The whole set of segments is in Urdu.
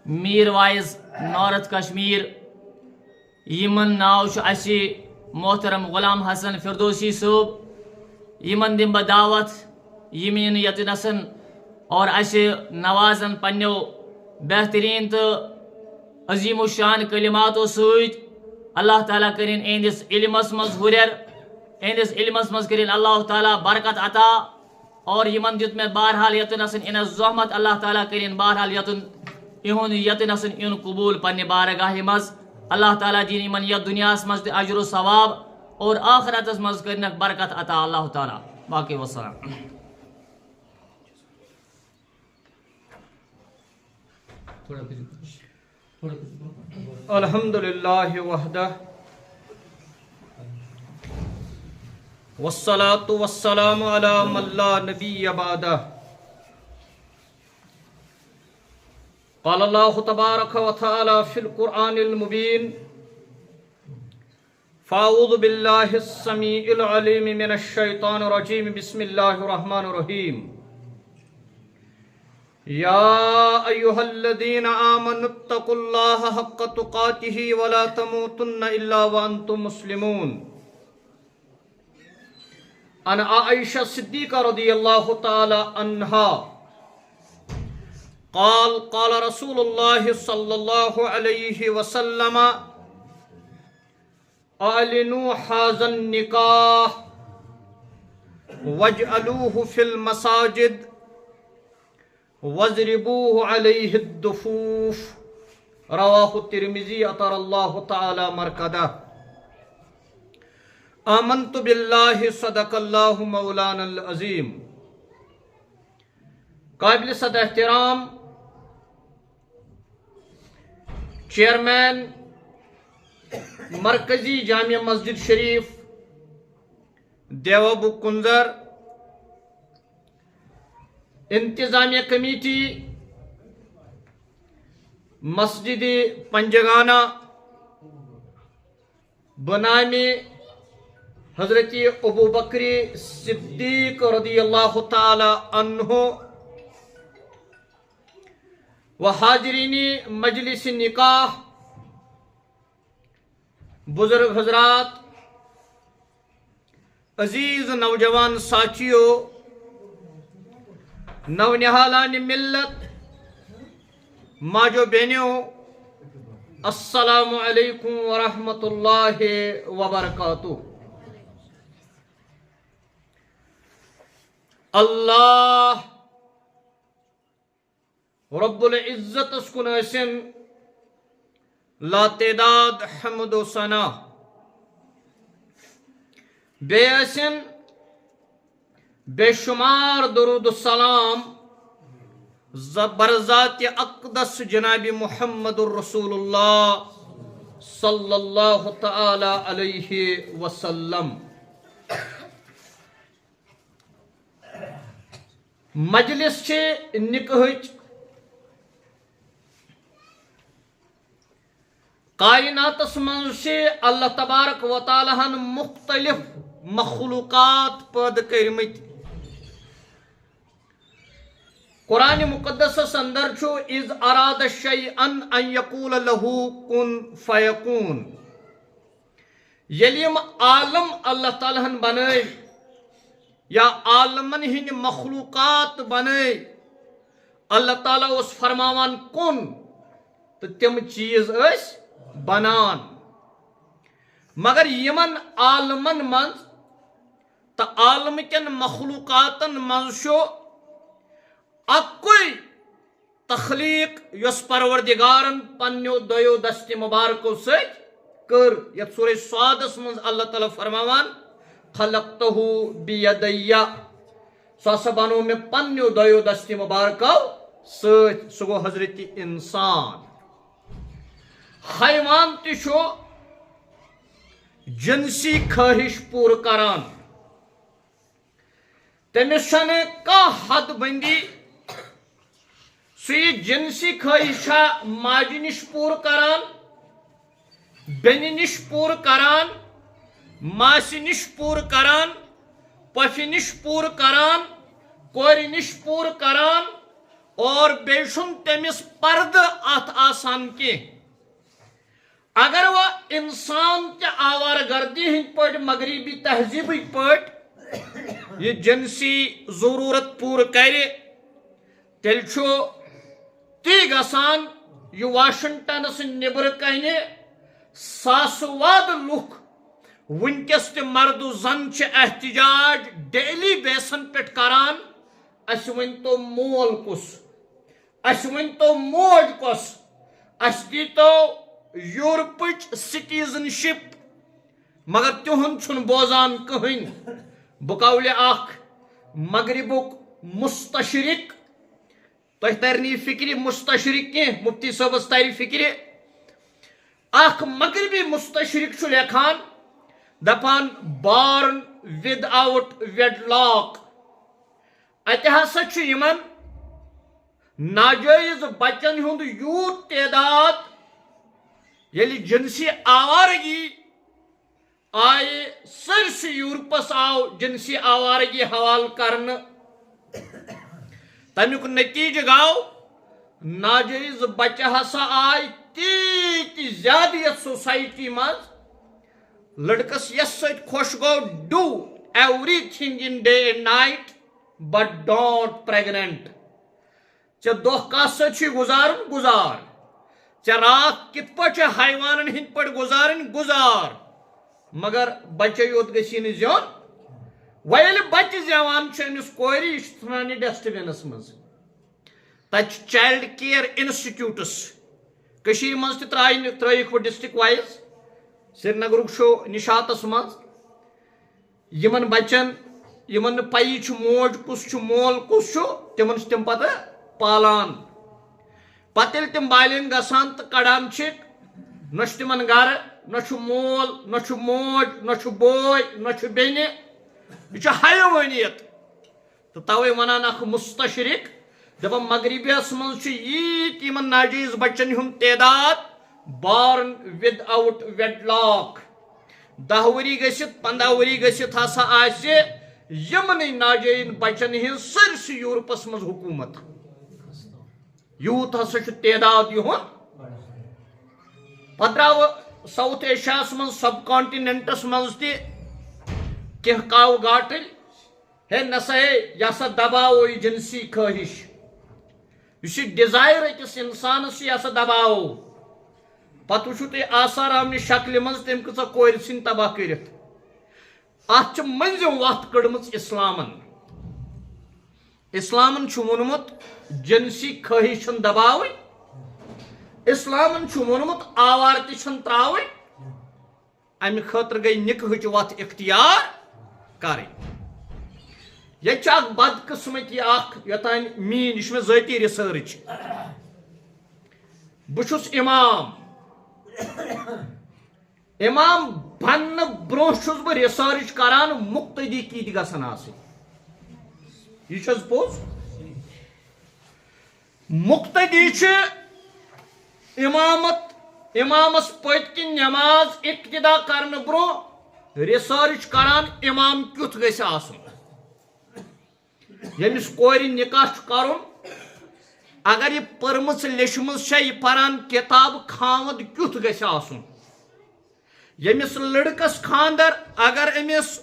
میر وائز نارتھ کشمیر یمن ناو اسی محترم غلام حسن فردوسی صوب یمن دم بہ دعوت یمین یتنسن اور اسے نوازن پنو بہترین تو عظیم الشان کلماتو سۭتۍ اللہ تعالیٰ کرن اہندس علمس مز ہُریر اہندس علمس مز کرن اللہ تعالیٰ برکت عطا اور یمن دیت میں بہرحال یتنسن ان زحمت اللہ تعالیٰ کرن بہرحال یتنسن ان قبول پنہ بارگاہ مز اللہ تعالیٰ دین یمن یت دنیا مز تہ اجر و ثواب اور آخرتس مز کرنک برکت عطا اللہ تعالیٰ باقی وسلام. الحمد للہ وحدہ والصلاة والسلام علی من لا نبی بعدہ. قال اللہ تبارک و تعالی فی القرآن المبین فاعوذ باللہ السمیع العلیم من الشیطان الرجیم بسم اللہ الرحمن الرحیم. یا ایہا الذین آمنوا اتقوا اللہ حق تقاتہ ولا تموتن الا وانتم مسلمون. عن عائشہ صدیقہ رضی اللہ تعالی عنہا قال قال رسول اللہ صلی اللہ علیہ وسلم اعلنوا هذا النکاح واجعلوه في المساجد واضربوه عليه الدفوف. رواہ الترمذی اطر اللہ تعالی مرکدہ. آمنت باللہ صدق اللہ مولانا العظیم. قابل صد احترام چیئرمین مرکزی جامع مسجد شریف دیوبو کنزر، انتظامیہ کمیٹی مسجد پنجگانہ بنامی حضرت ابو بکر صدیق رضی اللہ تعالی عنہ و حاضرین مجلس نکاح، بزرگ حضرات، عزیز نوجوان ساتھیو، نونہالان ملت، ماجو بہنیو، السلام علیکم ورحمۃ اللہ وبرکاتہ. اللہ رب العزت اسکن اسن لا تعداد حمد و ثنا بے اسن بے شمار درود السلام برذات اقدس جناب محمد الرسول اللہ صلی اللہ تعالی علیہ وسلم. مجلس چھ نکہچ کائناتس من سے اللہ تبارک و تعالی ہن مختلف مخلوقات پید کرمت. قرآن مقدس اندر چھو اذ اراد شیئا ان یقول له کن فیکون. یلیم عالم اللہ تعالی ہن بنائی یا عالمن ہن مخلوقات بنائی، اللہ تعالیٰ اس فرماوان کن تو تم چیز اس بنان. مگر یمن عالمن من تا عالم کن مخلوقاتن من شو اکوئی تخلیق یس پروردگارن پنیو دیو دست مبارکو سیت کر. یت سورہ سعادس من اللہ تعالیٰ فرماوان خلقتہ بیدیہ، سو بنو میں پنیو دیو دست مبارکو سیت. سو گو حضرت انسان. حیوان تشو جنسی خواہش پور کران، تمس چھنے کا حد بندی. سی جنسی خواہشہ ماجہ نش پور کران، بینی نش پور کران، ماسی نش پور کران، پفی نش پور کران، کوری نش پور کران، اور بیشن تمس پرد ات آسان کی اگر وہ انسان کے آوار گردی ہند پٹ مغربی تہذیب پٹ یہ جنسی ضرورت پور کرے تیل تی گسان یہ واشنگٹنس نبر کنے ساسواد لوک ونکس تہ مرد و زن احتجاج ڈیلی بیسن پہ کران اس ون تو مول کس اس ون تو موج کس اس دی تو یورپچ سٹیزنشپ مگر تہن چھن بوزان کہین بقول اخ مغربک مستشرق تہ ترنی فکر مستشرق کی مفتی صاحبس تاری فکر اخ مغربی مستشرق چھ لیکھان دپان بارن ود آؤٹ ویڈ لاک اتہ ہسا چھ یمن ناجائز بچن ہند یوت تعداد یلی جنسی آوارگی آئے سرس یورپس آو جنسی آوارگی حوال کرن تمیک نتیجہ گو ناجائز بچہ ہسا آئی تیتی زیادہ یت سوسائٹی مز لڑکس یس ست خوش go do every thing in day and night but don't pregnant ژے دہ کس سی گزارن گزار ژے رات کت پہ حیوانن ہند پہ گزارن گزار مگر بچے یوت گسی نہ زیون ویل بچہ زیوان امس کور یہ ثان ڈسٹ بنس مز تت چائلڈ کیئر انسٹیٹیوٹس کشیر مز ترائیک وہ ڈسٹرک وائز سری نگرک شو نشاتس مز یمن بچن یمن پی موج کس مول کس تمن تم پتہ پالان پتہ یل تم بالین گسان تو کڑان نہ تمن گھر نہ مول نہ موج نہ بوے نہ بین یہ حیوانیت تو توے ونان اخ مستشرق دپا مغربیس مز یت یمن ناجائز بچن ہند تعداد born with out Wade lock 10 وری گھت 15 وری گھت ہسا آسہ یمن ناجائز بچن ہند سرس یورپس مز حکومت یوت ہسا تعداد یہن پتہ درو ساؤتھ ایشیاس مز سب کانٹیننٹس مز تہ کی کاو گاٹل ہے نسا ہے یہ سا دباؤ یہ جنسی خواہش اس ڈیزائر اکس انسانس یہ سا دباؤ پتہ وچھو تھی آثار آمنہ شکل مز تم کسا کور سن تباہ کرت ات منزم وت کڑمت اسلامن اسلامن وونمت جنسی خواہشن دباو اسلامن وونمت آوار تن تراو امہ خاطر گئی نکاح وت اختیار کریں یہ اخ بدقسمتی اخ یوتان مین یہ ذاتی ریسرچ بہس امام بن برو بہ ریسرچ کران مقتدی کت گھن یہ پوز مقتدی امامس پت کن نماز ابتدا کرنے برو ریسرچ کران امام کیت گھس آسن یمس کور نکاح کرن اگر یہ پرمس لیچمز یہ پران کتاب خاوند کیت گھس آسن یمس لڑکس خاندر اگر امس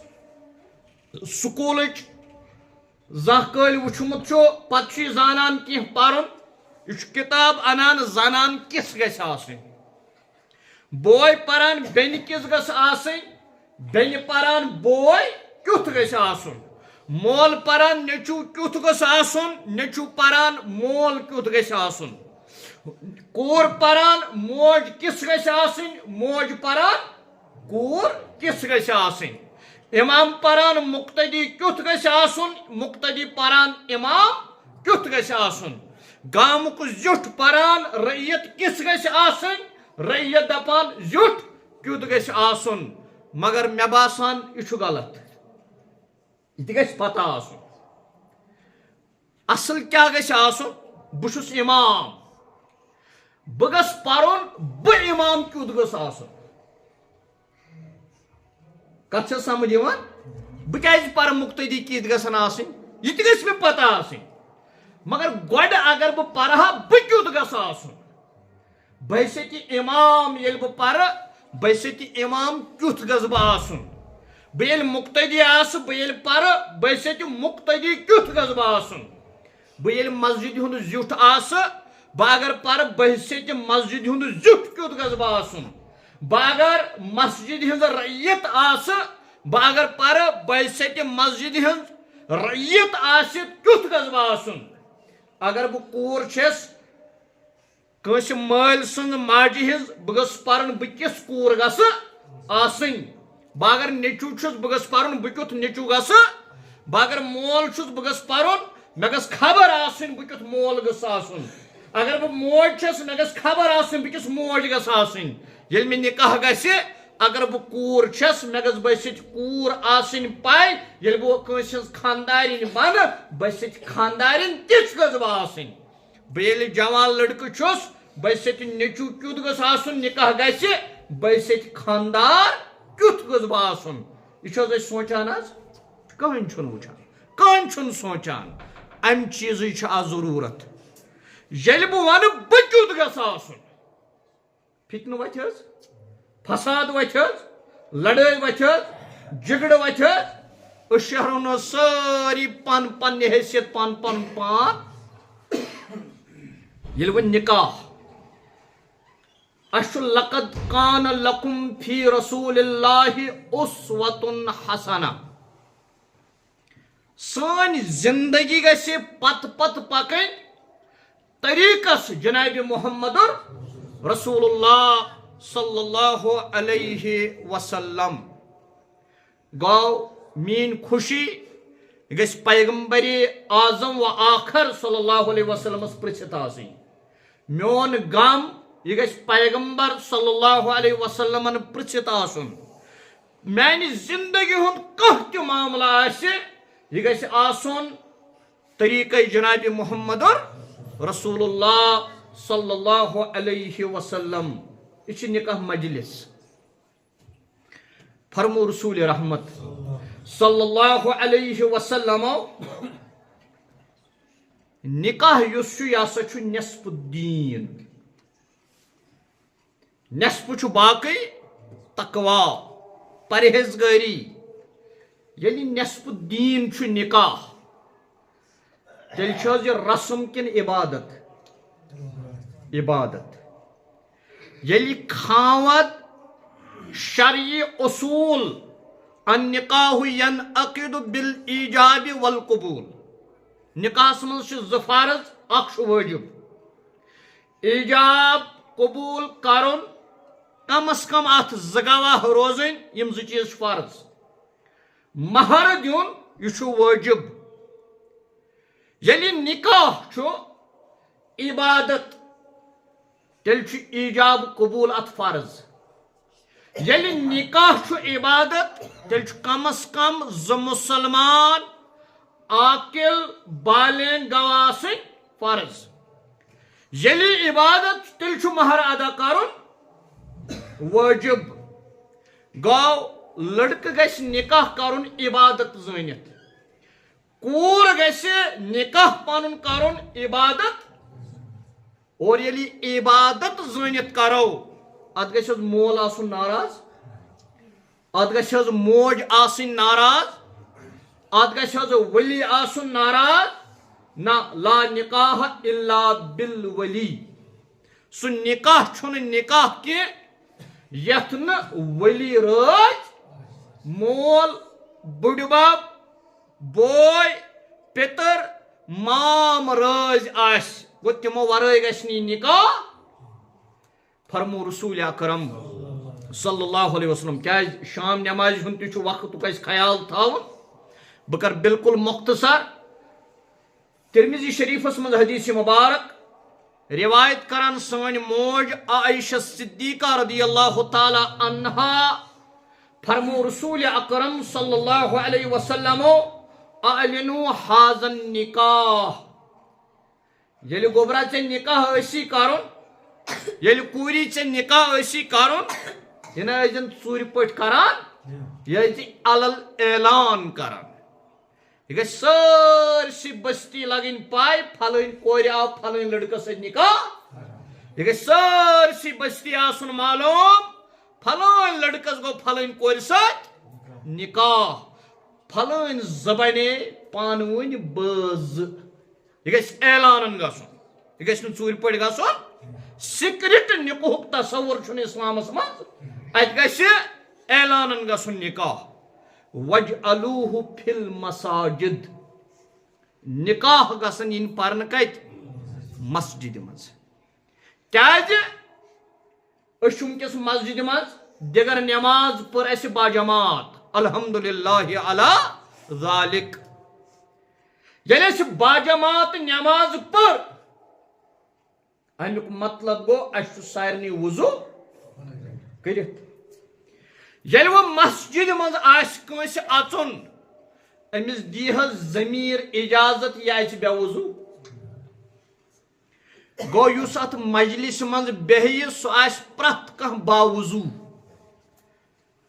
سکولچ زانکل وچمت پتہ زانان کی پرن یہ کتاب انان زنان کس گھس آسن بوے پران بین کس گھس آسن بین پران بوے کیت گھس آسن مول پران نیچو کیت گھس آسن نیچو پران مول کیت گھس آسن کور پران موج کس گھس آسن موج پران کور کس گھس آسن امام پران مقتدی کیت گھس آسن مقتدی پران امام کیت گھس آسن گامک زیٹھ پران رعیت کس گھس آسن رعیت دپان زیٹھ کیت گھس آسن مگر مے باسان یہ غلط یہ گھس پتہ آسن اصل کیا گھس آسن بہس امام بہ گھس پرن بہ امام کیت گھس آسن کت سمجھ بہ کیازِ پر مقتدی کت گھن آسن یہ تہ گھس مے پتہ آسن مگر گۄڈٕ اگر بہ پرہا بہ کیت گھس آسن بحثیت امام یل بہ پر بحثیت امام کیُتھ گژھٕ بہٕ آسُن بہٕ ییٚلہِ مقتدی آسہٕ بہٕ ییٚلہِ پرٕ بحثیت مقتدی کیُتھ گژھٕ بہٕ آسُن بہٕ ییٚلہِ مسجد ہُنٛد زیُٹھ آسہٕ بہٕ اگر پرٕ بحثیت مسجد ہُنٛد زیُٹھ کیُتھ گژھٕ بہٕ آسُن بہٕ اگر مسجد ہٕنٛز رعیت آسہٕ بہٕ اگر پرٕ بحثیت مسجد ہٕنٛز رعیت آسہِ کیُتھ گژھٕ بہٕ آسُن اگر بہٕ کوٗر چھَس کٲنٛسہِ مٲلۍ سٕنٛز ماجہِ ہٕنٛز بہٕ گٔژھٕس پرُن بہٕ کِژھ کوٗر گژھٕ آسٕنۍ بہٕ اگر نیٚچوٗ چھُس بہٕ گژھٕ پرُن بہٕ کیُتھ نیٚچوٗ گژھٕ بہٕ اگر مول چھُس بہٕ گژھٕ پرُن مےٚ گژھِ خبر آسٕنۍ بہٕ کیُتھ مول گژھٕ آسُن اگر بہٕ موج چھَس مےٚ گژھِ خبر آسٕنۍ بہٕ کِژھ موج گژھٕ آسٕنۍ ییٚلہِ مےٚ نکاح گژھِ اگر بہٕ کوٗر چھَس مےٚ گژھِ بحثیت کوٗر آسٕنۍ پاے ییٚلہِ بہٕ کٲنٛسہِ ہٕنٛز خاندارِنۍ بنہٕ بحثیت خاندارِنۍ تِژھ گژھٕ بہٕ آسٕنۍ بہٕ ییٚلہِ جوان لڑکہٕ چھُس بحثیت نیٚچوٗ کیُتھ گژھِ آسُن نکاح گژھِ بحثیت خاندار کیُتھ گژھٕ بہٕ آسُن یہ چھِ حظ أسۍ سونٛچان حظ کٕہٕنۍ چھُنہٕ وٕچھان کٕہٕنۍ چھُنہٕ سونٛچان امہِ چیٖزٕچ چھِ آز ضروٗرت ییٚلہِ بہٕ وَنہٕ بہٕ کیُتھ گژھٕ آسُن فتنہٕ وتھِ حظ فساد وتھِ حظ لڑٲے وتھِ حظ جگڑٕ وتھِ حظ أسۍ شہرو نہٕ حظ سٲری پن پننہِ حیثیت پن پنُن پان ییٚلہِ وۄنۍ نکاح اَسہِ چھُ لقد کان لکم فی رسول اللہ اسوۃ حسنہ سٲنۍ زندگی گژھِ پتہٕ پتہٕ پکٕنۍ طریٖقس جنابِ محمد رسول اللہ صلی اللہ علیہ وسلم گوٚو میٲنۍ خوشی یہِ گژھِ پیغمبرِ اعظم و آخر صلی اللہ علیہ وسلمس پرژھِتھ آسٕنۍ میون غم یہ گژھِ پیغمبر صلی اللہ علیہ وسلمن پرژھِتھ آسُن میانہِ زندگی ہُنٛد کانٛہہ تہِ معاملہٕ آسہِ یہ گژھِ آسُن طریٖقے جنابِ محمد رسول اللہ صلی اللہ علیہ وسلم یہ چھِ نکاح مجلس فرمو رسول رحمت صلی اللہ علیہ وسلم نکاح یُس چھُ یہِ ہسا چھُ نصف الدین نصف چھُ باقٕے تقوا پرہیزگٲری ییٚلہِ نصف الدین چھُ نکاح تیٚلہِ چھِ حظ یہِ رسم کِنہٕ عبادت عبادت ییٚلہِ خاوند شرعی اصوٗل النکاح ینعقد بالایجاب والقبول نکاحس منٛز چھِ زٕ فرض اکھ چھُ وٲجب ایجاب قبوٗل کرُن کم از کم اتھ زٕ گواہ روزٕنۍ یِم زٕ چیٖز چھِ فرض مہر دیُن یہِ چھُ وٲجب ییٚلہِ نکاح چھُ عبادت تیٚلہِ چھُ ایجاب قبوٗل اتھ فرض ییٚلہِ نکاح چھُ عبادت تیٚلہِ چھُ کم از کم زٕ مُسلمان عاقل بالغ گواہ آسٕنۍ فرض ییٚلہِ عبادت تیٚلہِ چھُ مہر ادا کرُن وٲجب گوٚو لڑکہٕ گژھِ نکاح کرُن عبادت زٲنِتھ کوٗر گژھِ نکاح پنُن کرُن عبادت اور ییٚلہِ عبادت زٲنِتھ کرو اتھ گژھِ حظ مول آسُن ناراض اتھ گژھِ حظ موج آسٕنۍ ناراض اتھ گژھِ حظ ؤلی آسُن ناراض نہ لا نکاح الا بالولی سُہ نکاح چھُنہٕ نکاح کینٛہہ یتھ نہٕ ؤلی رٲضۍ مول بٕڈِبب بوے پِتٕر مام رٲضۍ آسہِ گوٚو تِمو ورٲے گژھِ نہٕ یہِ نکاح فرمو رسول اکرم صلی اللہ علیہ وسلم کیازِ شام نمازِ ہُنٛد تہِ چھُ وقتُک اَسہِ خیال تھاوُن بہٕ کرٕ بالکل مختصر ترمذی شریفس منٛز حدیث مبارک روایت کران سٲنۍ موج عائشہ صدیقہ رضی اللہ تعالی عنہا فرمو رسول اکرم صلی اللہ علیہ وسلم اعلنوا هذا النکاح ییٚلہِ گوبرا ژےٚ نکاح ٲسی کرُن ییٚلہِ کوٗری ژےٚ نکاح ٲسی کرُن یہِ نہ ٲسۍ زن ژوٗرِ پٲٹھۍ کران یہِ ٲسۍ علل اعلان کران یہِ گژھِ سٲرسٕے بستی لگٕنۍ پاے فلٲنۍ کورِ آو فلٲنۍ لڑکس سۭتۍ نکاح یہ گژھِ سٲرسٕے بستی آسُن معلوم پھلٲنۍ لڑکس گوٚو پھلٲنۍ کورِ سۭتۍ نکاح پھلٲنۍ زٕ بنے پانہٕ ؤنۍ بٲژ زٕ یہ گژھِ اعلانن گژھُن یہ گژھِ نہٕ ژوٗرِ پٲٹھۍ گژھُن سِکرِٹ نکاحُک تصور چھُنہٕ اِسلامس منٛز اتہِ گژھِ اعلانن گژھُن نکاح وَجْعَلُوهُ فِي الْمَسَاجِدِ نکاح گژھن یِنۍ پرنہٕ کتہِ مسجدِ منٛز کیازِ أسۍ چھِ وٕنکیٚس مسجدِ منٛز دِگر نٮ۪ماز پٔر اَسہِ باجماعت الحمدللہ علی ذالک ییٚلہِ اَسہِ باجماعت نٮ۪ماز پٔر امیُک مطلب گوٚو اَسہِ چھُ سارنٕے وضوٗ کٔرِتھ ییٚلہِ وۄنۍ مسجدِ منٛز آسہِ کٲنٛسہِ اژُن أمِس دی حظ ضمیٖر اِجازت یہِ اَژِ بے وضوٗ گوٚو یُس اتھ مجلسہِ منٛز بیٚہہِ سُہ آسہِ پرٛٮ۪تھ کانٛہہ باوضوٗ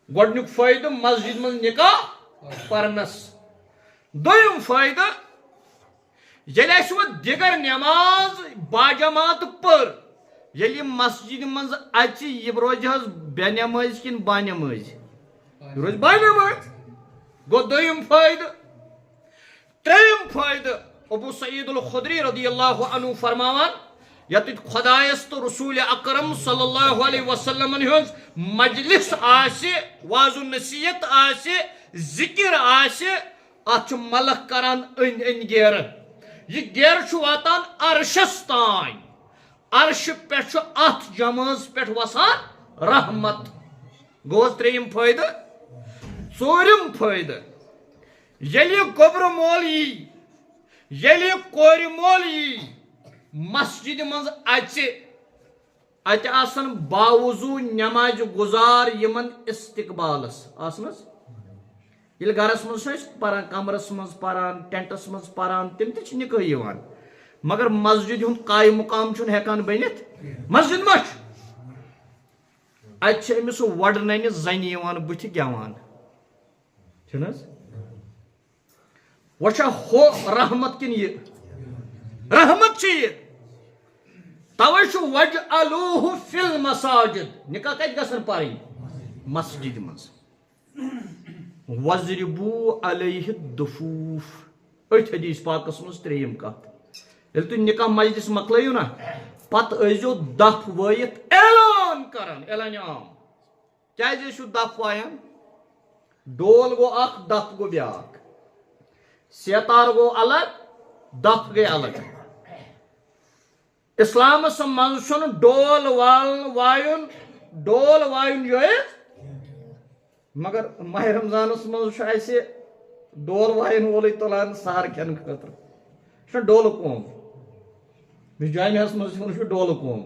گۄڈنیُک فٲیدٕ مسجد منٛز نکاح پرنس دوٚیِم فٲیدٕ ییٚلہِ اَسہِ وۄنۍ دِگر نٮ۪ماز باجماعت پٔر ییٚلہِ یہِ مسجدِ منٛز اژِ یہِ روزِ حظ بے نٮ۪مٲزۍ کِنہٕ با نٮ۪مٲزۍ یہِ روزِ با نٮ۪مٲزۍ گوٚو دوٚیِم فٲیدٕ ترٛیٚیِم فٲیدٕ ابو سعید الخدری رضی اللہ عنہ فرماوان یتھ خدایس تو رسول اکرم صلی اللہ علیہ وسلم ہنز مجلس آسہِ واز و نصیحت آسہِ ذکر آسہِ اتھ چھُ ملک کران أنٛدۍ أنٛدۍ گیرٕ یہ گیرٕ چھُ واتان عرشس تانۍ عرشہِ پٮ۪ٹھ چھُ اتھ جمٲژ پٮ۪ٹھ وسان رحمت گوٚو حظ ترٛیٚیِم فٲیدٕ ژوٗرِم فٲیدٕ ییٚلہِ یہِ گوٚبرٕ مول یی ییٚلہِ یہِ کورِ مول یی مسجدِ منٛز اژِ اتہِ آسن باوضوٗ نٮ۪مازِ گُزار یِمن استقبالس آسن حظ ییٚلہِ گرس منٛز چھِ أسۍ پران کمرس منٛز پران ٹینٹس منٛز پران تِم تہِ چھِ نکاح یِوان مگر مسجد ہُنٛد قایہِ مقام چھُنہٕ ہٮ۪کان بٔنِتھ مسجد ما چھُ اتہِ چھِ أمِس وۄڈٕ ننہِ زنہِ یِوان بٕتھِ گٮ۪وان چھُنہٕ حظ وۄنۍ چھا ہُہ رحمت کِنہٕ یہِ رحمت چھِ یہِ توے چھُ وَجْعَلُوهُ فِی الْمَسَاجِد نکاح کتہِ گژھن پرٕنۍ مسجدِ منٛز وَضْرِبُوا عَلَیْهِ الدُّفُوف أتھۍ حدیث پاکس منٛز ترٛیٚیِم کتھ ییٚلہِ تُہۍ نکاح مجلس مۄکلٲیِو نا پتہٕ ٲسۍزیو دف وٲیِتھ اعلان کران اعلانِ عام کیازِ ٲسِو دف وایان ڈول گوٚو اکھ دف گوٚو بیٛاکھ سیتار گوٚو الگ دف گٔے الگ اسلامس منٛز چھُنہٕ ڈول وایُن جٲیز مگر ماہ رمضانس منٛز چھُ اسہِ ڈول وایَن وولٕے تُلان سحر کھٮ۪نہٕ خٲطرٕ یہِ چھُنہ ڈولہٕ قوم بیٚیہِ جامعہس منٛز چھِ ونان یہِ چھُ ڈولہٕ قوم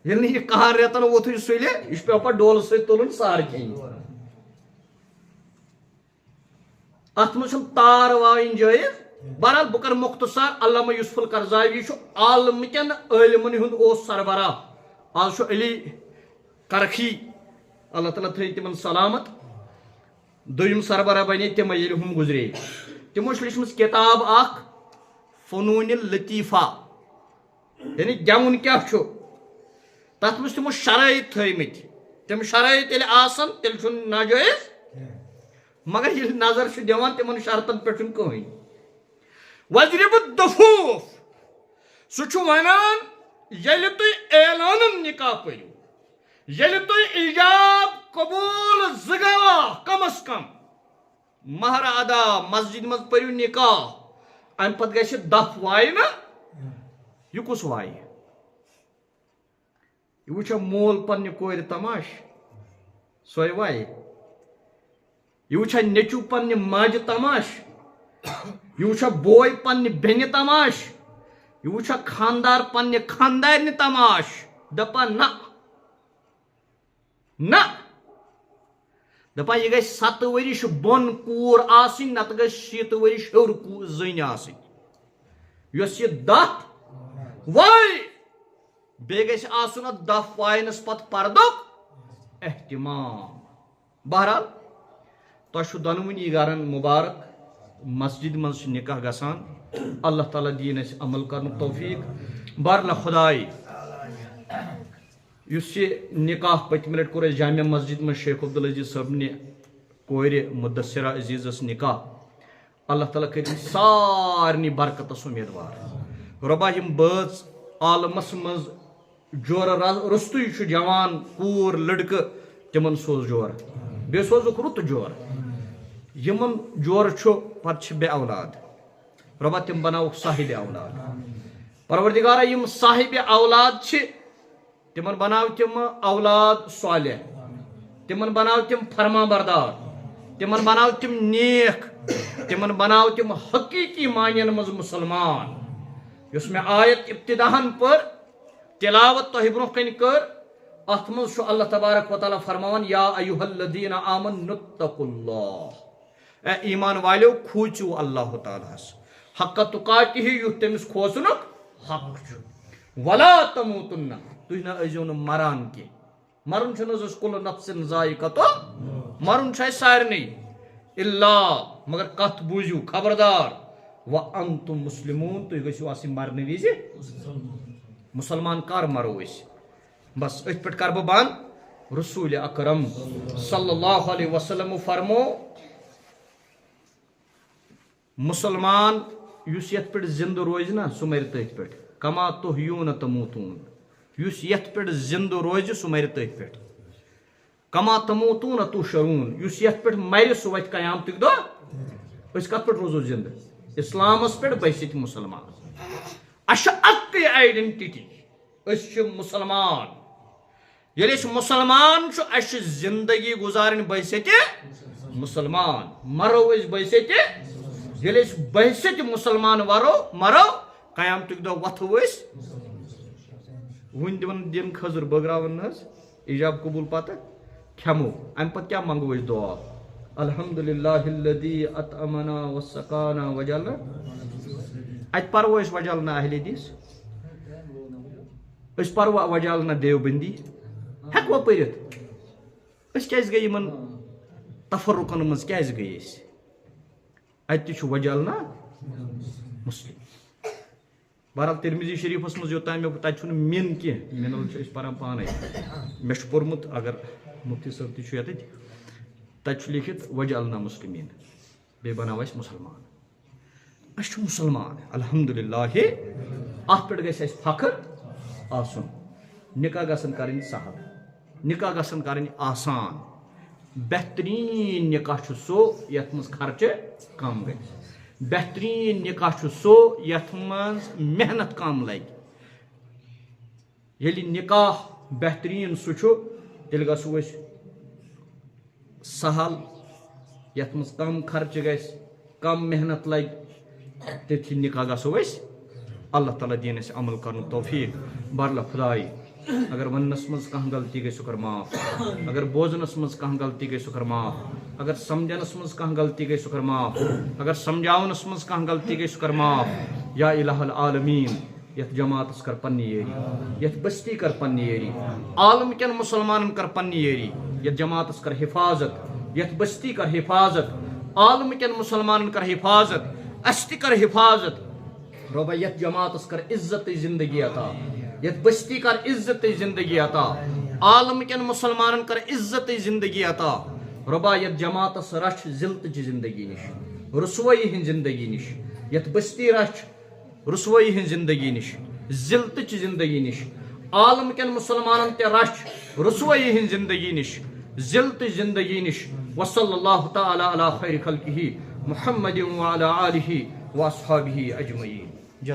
ییٚلہِ نہٕ یہِ کہن رٮ۪تن ووتھٕے سُلہِ یہِ چھُ پیٚوان پتہٕ ڈولہٕ سۭتۍ تُلُن سحر کھٮ۪نہِ اتھ منٛز چھُنہٕ تار وایِنۍ جٲیز بہرحال بہٕ کرٕ مختصر علامہ یوسف القرضاوی چھُ عالمہٕ کٮ۪ن عٲلمن ہُنٛد اوس سربراہ آز چھُ علی کرخی اللہ تعالیٰ تھٲیِن تِمن سلامت دوٚیِم سربراہ بنے تِمے ییٚلہِ ہُم گُزرے تِمو چھِ لیٖچھمٕژ کِتاب اکھ فنوٗنِ لطیفہ یعنی گٮ۪وُن کیٛاہ چھُ تتھ منٛز چھِ تِمو شرٲیط تھٲیمٕتۍ تِم شرٲیط ییٚلہِ آسن تیٚلہِ چھُنہٕ ناجٲیز مگر ییٚلہِ نظر چھُ دِوان تِمن شرطن پٮ۪ٹھ چھُنہٕ کٕہٕنۍ وَضْرِبُ الدُّفُوف سُہ چھُ وَنان ییٚلہِ تُہۍ اعلانن نکاح پٔرِو ییٚلہِ تُہۍ ایجاب قبوٗل زٕ گواہ کم از کم مہر ادا مسجد منٛز پٔرِو نکاح امہِ پتہٕ گژھِ دف وایہِ نا یہِ کُس وایہِ یہِ وٕچھا مول پننہِ کورِ تماش سۄے وایہِ یہِ وٕچھا نیٚچوٗ پننہِ ماجہِ تماش یہِ وٕچھا بوے پننہِ بیٚنہِ تماش یہِ وٕچھا خاندار پننہِ خاندارنہِ تماش دپان نہ دپان یہِ گژھِ 7 ؤرِش بۄن کوٗر آسٕنۍ نتہٕ گژھِ 6 ؤرِش ہیوٚر زٔنۍ آسٕنۍ یۄس یہِ دف وایہِ بیٚیہِ گژھِ آسُن اتھ دف واینس پتہٕ پردُک احتمام بہرحال تۄہہِ چھُ دۄنوٕنی گرن مُبارک مسجد منٛز چھُ نکاح گژھان اللہ تعالیٰ دِیِن اَسہِ عمل کرنُک توفیٖق بہرحال خۄداے اس نکاح پتم لٹ کور جامع مسجد میں شیخ عبدالعزیز صاحب نے کور مدثرہ عزیزس نکاح اللہ تعالیٰ کر سارنی برکتس امیدوار رۄبا یم بٲژ عالمس مز جور رستُے جوان کور لڑکہ تمن سوز جور بے سوزک رت جور یمن جور پتہ بے اولاد رۄبا تم بناوک صاحب اولاد پروردگارہ یم صاحب اولاد تمن بناو تم اولاد صالح تمن بناو تم فرما بردار تمن بناو تم نیک تمن بناو تم حقیقی معنین مز مسلمان یس میں آیت ابتداہن پر تلاوت تہ برو کن کر ات مز اللہ تبارک و تعالی فرمان یا ایھا الذین آمنوا اتقوا اللہ اے ایمان والو کھوچو اللہ تعالی حق تقاتہ یت تمس کھوسنک حق ولا تموتن تھی نہ ازیو نہ مران کی مرن چھ کل نفس ذائقۃ مرن چھ سارنی اللہ مگر کت بوزیو خبردار وانتم مسلمون تھی گژھو آسن مرنے وز مسلمان کر مرو اس بس ات پہ کر بند رسول اکرم صلی اللہ علیہ وسلم فرمو مسلمان اس یت پہ زندہ روز نا سہ مر تھی پہ کما تحیون تموتون اس یت پہ زندہ روز سہ مر تھی پہ کما تموتون تحشرون اس یت پہ مر سہ وت قیامتک دہ اس کت پہ روزو زندہ اسلامس پہ بسط مسلمان اش اکی آئیڈینٹی اس مسلمان یل مسلمان اس زندگی گزارن بسط مسلمان مرو اس بسط یل بحثت مسلمان مرو قیامتک دہ وتھو اس ون دن خضر بگراون ایجاب قبول پتہ کھمو ام پتہ کیا منگو اس دعا الحمدللہ الذی اطعمنا وسقانا وجعلنا ات پرو اس وجعلنا اہل حدیث اس پرو وجعلنا دیوبندی ہیکو پرت اس کیاز گئی من تفرقن مز کیاز گئی اس ات وجعلنا مسلم بہرحال ترمذی شریفس مز یوتان میں تتہ چھن من کی منل اس پران پانے مے چھ پورمت اگر مفتی صاحب تہ یت تتہ لکھت وجعلنا مسلمین بے بناو اس مسلمان اس مسلمان الحمدللہ ات پہ گھس فخر آسن نکاح گھن کریں سہل نکاح گھن کریں آسان بہترین نکاح سو یت مز خرچہ کم گژھِ بہترین نکاح سو یت مز محنت کم لگہ یل نکاح بہترین سہ تیل گھو اس سہل یت مز کم خرچہ گژھِ کم محنت لگہ تتھی نکاح گھو اس اللہ تعالیٰ دین اس عمل کرن توفیق بارلا خدائی اگر ونس مز کھانا غلطی گئی سہ کر معاف اگر بوزنس مز کھانا غلطی گئی سہ کر معاف اگر سمجھنس مز کھانا غلطی گئی سہ کر معاف اگر سمجھاونس مز کھانا غلطی گئی سہ کر معاف یا الہ العالمین یت جماعتس کر پنی یری یت بستی کر پنی یری عالم کن مسلمان کر پنی یری یت جماعتس کر حفاظت یت بستی کر حفاظت عالم کن مسلمان کر حفاظت استی کر حفاظت ربا یت جماعتس کر عزت زندگی عطا یت بستی کر عزت زندگی عطا عالم کن مسلمان کر عزت زندگی عطا ربا یت جماعتس رچ ذلت زندگی نش رسوائی ہن زندگی نش یت بستی رچ رسوائی ہن زندگی نش ذلت زندگی نش عالم کن مسلمان تے رچ رسوائی ہن زندگی نش ذلت زندگی نش وصلی اللہ تعالی علی خیر خلقہ محمد وعلی آلہ واصحابہ اجمعین.